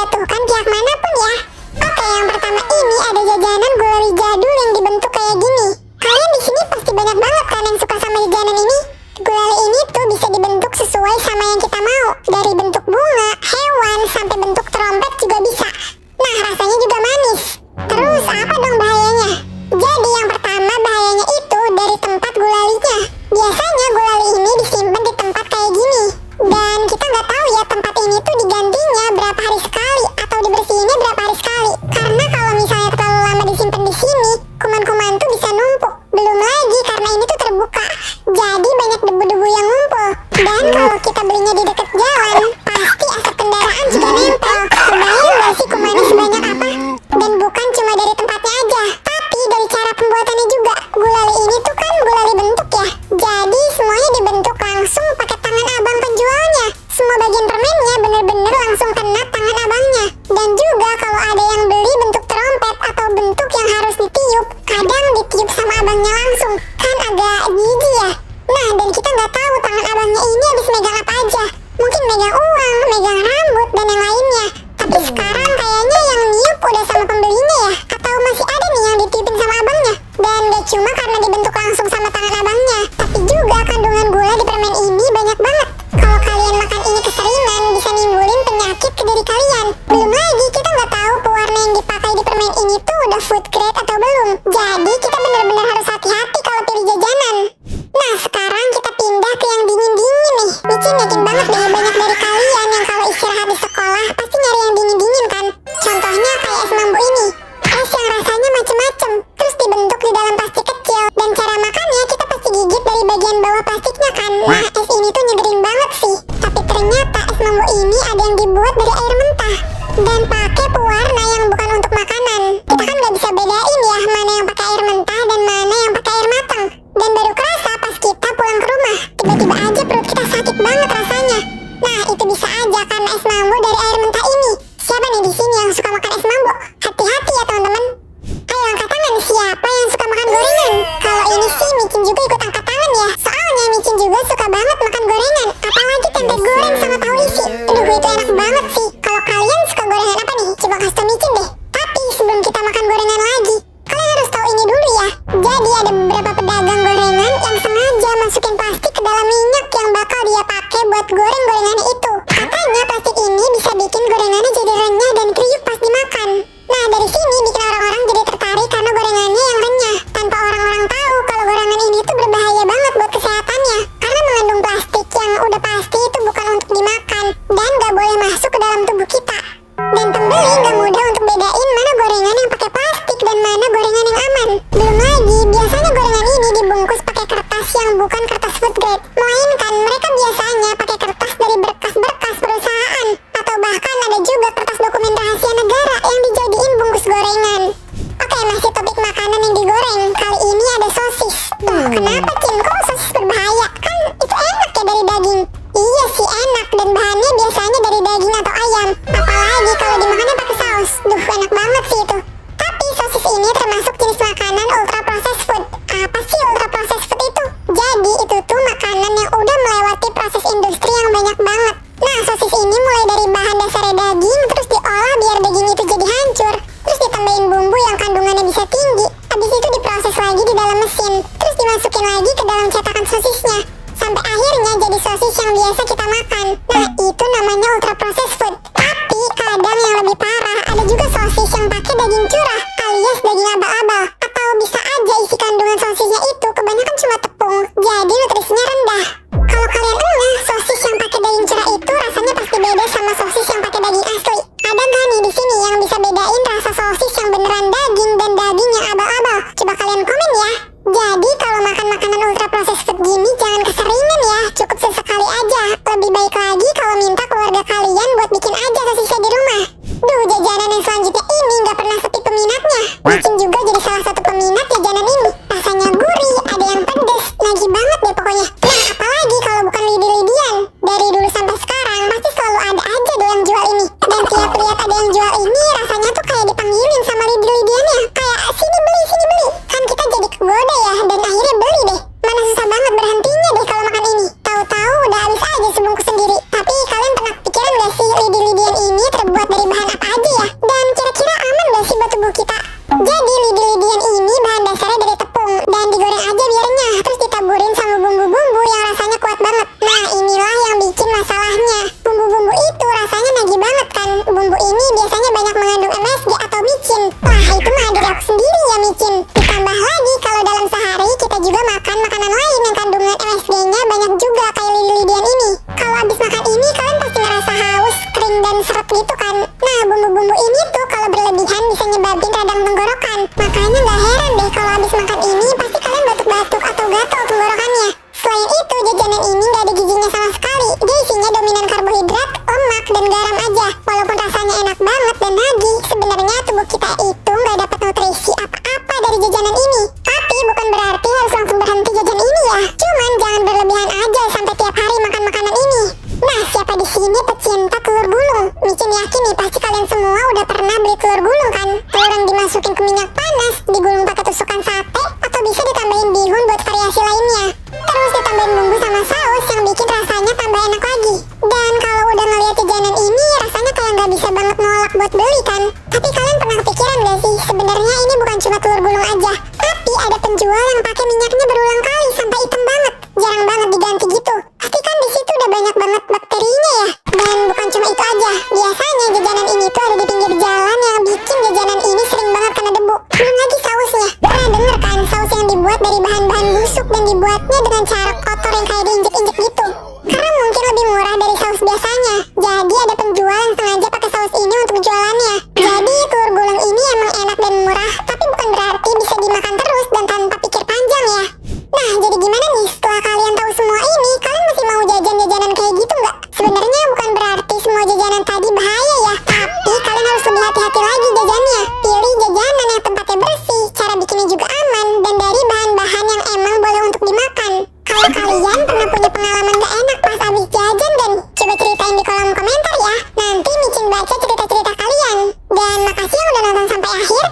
menjatuhkan pihak manapun ya. Oke, yang pertama ini ada jajanan gulali jadul yang dibentuk kayak gini. Kalian di sini pasti banyak banget kan yang suka sama jajanan ini. Gulali ini tuh bisa dibentuk sesuai sama yang kita mau. Dari bentuk bunga, hewan, sampai bentuk trompet juga bisa. Nah, rasanya juga manis. Terus apa dong bahayanya? Jadi yang pertama bahayanya itu dari tempat gulalinya. Biasanya gulali ini disimpan di tempat kayak gini. Dan kita nggak tahu ya tempat ini tuh digantinya berapa hari sekali atau dibersihinnya berapa hari sekali. Karena kalau misalnya terlalu lama disimpan di sini, kuman-kuman tuh bisa numpuk. Belum lagi karena ini tuh terbuka, jadi banyak debu-debu yang ngumpul. Dan kalau kita belinya di dekat jalan, pasti asap kendaraan juga nempel. Kebayang nggak sih kumannya sebanyak apa? Dan bukan cuma dari tempatnya aja, tapi dari cara pembuatannya juga. Gulali ini tuh kan gulali bentuk ya, jadi semuanya dibentuk langsung pakai tangan abang penjualnya. Semua bagian permennya bener-bener langsung kena tangan abangnya. Dan juga kalau ada yang beli bentuk trompet atau bentuk yang harus ditiup, kadang ditiup sama abangnya langsung. Kan agak jijik ya. Nah, dan kita nggak tahu tangan abangnya ini habis megang apa aja. Mungkin megang uang, megang rambut, dan yang lainnya. Tapi sekarang kayaknya yang niup udah sama pembelinya ya. Atau masih ada nih yang ditiupin sama abangnya. Dan gak cuma karena dibentuk langsung sama tangan abangnya, tapi juga kandungan gula di permen ini banyak banget. Kalau kalian makan ini keseringan, bisa nimbulin penyakit ke diri kalian. Belum lagi kita nggak tahu pewarna yang dipakai di permen ini tuh udah food grade atau belum. Jadi kita benar-benar harus hati-hati kalau pilih jajanan. Nah, sekarang kita pindah ke yang dingin-dingin nih. Micin yakin banget deh banyak dari kalian yang kalau istirahat di sekolah pasti nyari yang dingin-dingin kan. Contohnya kayak es mambu ini. Es yang rasanya macem-macem, terus dibentuk di dalam plastik kecil. Dan cara makannya kita pasti gigit dari bagian bawah plastiknya kan. Nah, es ini tuh nyegerin banget sih. Tapi ternyata es mambu ini ada yang dibuat dari air mentah dan pakai pewarna yang bukan untuk makanan. Kita kan nggak bisa bedain ya mana yang pakai air mentah dan mana yang pakai air matang. Dan baru kerasa pas kita pulang ke rumah, tiba-tiba aja perut kita sakit banget rasanya. Nah, itu bisa aja karena es mambu dari air mentah ini. Siapa nih di sini yang suka makan es mambu? Hati-hati ya teman-teman. Ayo angkat tangan siapa yang suka makan gorengan. Kalau ini sih Micin juga ikut angkat tangan ya. Soalnya Micin juga suka banget makan gorengan. Apalagi tempe goreng sama tahu isi. Aduh, itu enak banget sih. Kalau kalian suka gorengan apa nih? Coba kasih tau Micin deh. Tapi sebelum kita makan gorengan lagi, kalian harus tahu ini dulu ya. Jadi ada beberapa pedagang gorengan yang sengaja masukin plastik ke dalam minyak yang bakal dia pakai buat goreng gorengannya itu. Katanya plastik ini bisa bikin gorengannya jadi renyah dan kriuk pas dimakan. Nah, dari sini bikin orang-orang jadi tertarik karena gorengannya yang renyah, tanpa orang-orang tahu kalau gorengan ini tuh berbahaya banget buat kesehatannya. Karena mengandung plastik yang udah pasti itu bukan untuk dimakan dan gak boleh masuk ke dalam tubuh kita. Dan pembeli gak mudah untuk bedain mana gorengan yang pakai plastik dan mana gorengan yang aman. Belum lagi, biasanya gorengan ini dibungkus pakai kertas yang bukan kertas food grade, melainkan mereka biasanya pakai kertas dari berkas-berkas perusahaan, atau bahkan ada juga kertas dokumen rahasia negara yang dijadiin bungkus gorengan. Oke, masih topik makanan yang digoreng. Kali ini ada sosis. Kenapa Cin? Kok sosis berbahaya? Kan itu enak ya dari daging. Iya sih enak, dan bahannya biasanya dari daging atau ayam. Apalagi kalau dimakannya pakai saus. Duh, enak banget sih itu. Tapi sosis ini termasuk jenis makanan ultra processed food. Apa sih ultra processed food itu? Jadi itu tuh makanan yang udah melewati proses industri yang banyak banget. Nah, sosis ini mulai dari bahan dasarnya daging, terus diolah biar daging itu jadi hancur, terus ditambahin bumbu yang kandungannya bisa tinggi. Habis itu diproses lagi di dalam mesin, terus dimasukin lagi ke dalam cetakan sosisnya, sampai akhirnya jadi sosis yang biasa kita makan. Nah, itu namanya ultra processed food. Tapi kadang yang lebih parah, ada juga sosis yang pakai daging curah alias daging abal-abal. Atau bisa aja isi kandungan sosisnya itu kebanyakan cuma tepung, jadi nutrisinya rendah. Kalau kalian ngeh, sosis yang pakai daging curah itu rasanya pasti beda sama sosis yang pakai daging asli. Ada nggak nih di sini yang bisa bedain rasa sosis yang beneran daging dan daging yang abal-abal? Coba kalian komen ya. Jadi kalau makan makanan ultra processed food gini jangan keseringan ya, cukup sesekali aja. Lebih baik lagi kalau minta keluarga kalian buat bikin aja sosisnya di rumah. Duh, jajanan yang selanjutnya ini nggak pernah sepi peminatnya. Micin juga jadi salah satu peminat jajanan ini. Rasanya gurih, ada yang pedes, nagih banget deh pokoknya. Nah, apalagi kalau bukan lidi-lidian. Dari dulu sampai sekarang masih selalu ada aja deh yang jual ini. Dan tiap lihat ada yang jual ini, rasanya tuh kayak dipanggilin sama lidi-lidiannya. Kayak sini beli, sini beli. Kan kita jadi kegoda ya, dan akhirnya beli deh. Mana susah banget berhentinya deh kalau makan ini. Tahu-tahu udah habis aja sebungkus sendiri. Tapi kalian pernah pikiran gak sih lidi-lidian ini terbuat dari bahan apa bumbu ini biasanya banyak mengandung MSG atau micin. Wah, itu mah dari aku sendiri ya micin. Ditambah lagi kalau dalam sehari kita juga makan makanan lain yang kandungan MSG-nya banyak juga kayak lidi-lidian ini. Kalau habis makan ini kalian pasti ngerasa haus, kering dan seret gitu kan. Nah, bumbu-bumbu ini tuh kalau berlebihan bisa nyebabin radang tenggorokan. Makanya gak heran deh kalau habis makan ini pasti kalian batuk-batuk atau gatal tenggorokannya. Selain itu, jajanan ini gak ada gizinya sama sekali. Dia isinya dominan karbohidrat, lemak, dan garam aja. Walaupun rasanya enak banget dan nagih, sebenarnya tubuh kita itu gak dapat nutrisi apa-apa dari jajanan ini. Tapi bukan berarti harus langsung berhenti jajan ini ya. Cuman jangan berlebihan aja sampai tiap hari makan makanan ini. Nah, siapa di sini pecinta telur gulung? Micin yakin nih pasti kalian semua udah pernah beli telur gulung kan? Telur yang dimasukin ke minyak panas, digulung pakai tusukan sate, atau bisa ditambahin bihun buat variasi lainnya. Terus ditambahin bumbu sama saus yang bikin rasanya tambah enak lagi. Dan kalau udah ngeliat jajanan ini, rasanya kayak nggak bisa banget nolak buat beli kan? Tapi kalian pernah kepikiran gak sih? Sebenarnya ini bukan cuma telur gulung aja, tapi ada penjual yang pakai minyaknya berulang kali sampai hitam banget. Jarang banget diganti gitu. Pasti kan di situ udah banyak banget bakterinya ya. Dan bukan cuma itu aja. Biasanya jajanan ini tuh ada di pinggir jalan yang bikin jajanan ini sering banget kena debu. Belum lagi sausnya. Pernah denger kan saus yang dibuat dari bahan-bahan busuk dan dibuatnya dengan cara kotor yang kayak diinjek-injek gitu. Karena mungkin lebih murah dari saus biasanya. Jadi ada penjual yang sengaja pakai saus ini untuk jualannya. Jadi telur gulung ini emang enak dan murah, tapi bukan berarti bisa dimakan terus dan tanpa pikir panjang ya. Nah, jadi gimana nih setelah kalian tahu semua ini, kalian masih mau jajan-jajanan kayak gitu nggak? Sebenarnya bukan berarti semua jajanan tadi bahaya ya, tapi kalian harus lebih hati-hati lagi jajannya. Pilih jajanan yang tempatnya bersih, cara bikinnya juga aman, dan dari bahan-bahan yang emang boleh untuk dimakan. Kalau kalian pernah punya pengalaman gak enak pas habis jajan dan coba ceritain di kolom komentar ya. Nanti Micin baca cerita-cerita kalian. Dan makasih yang udah nonton sampai akhir.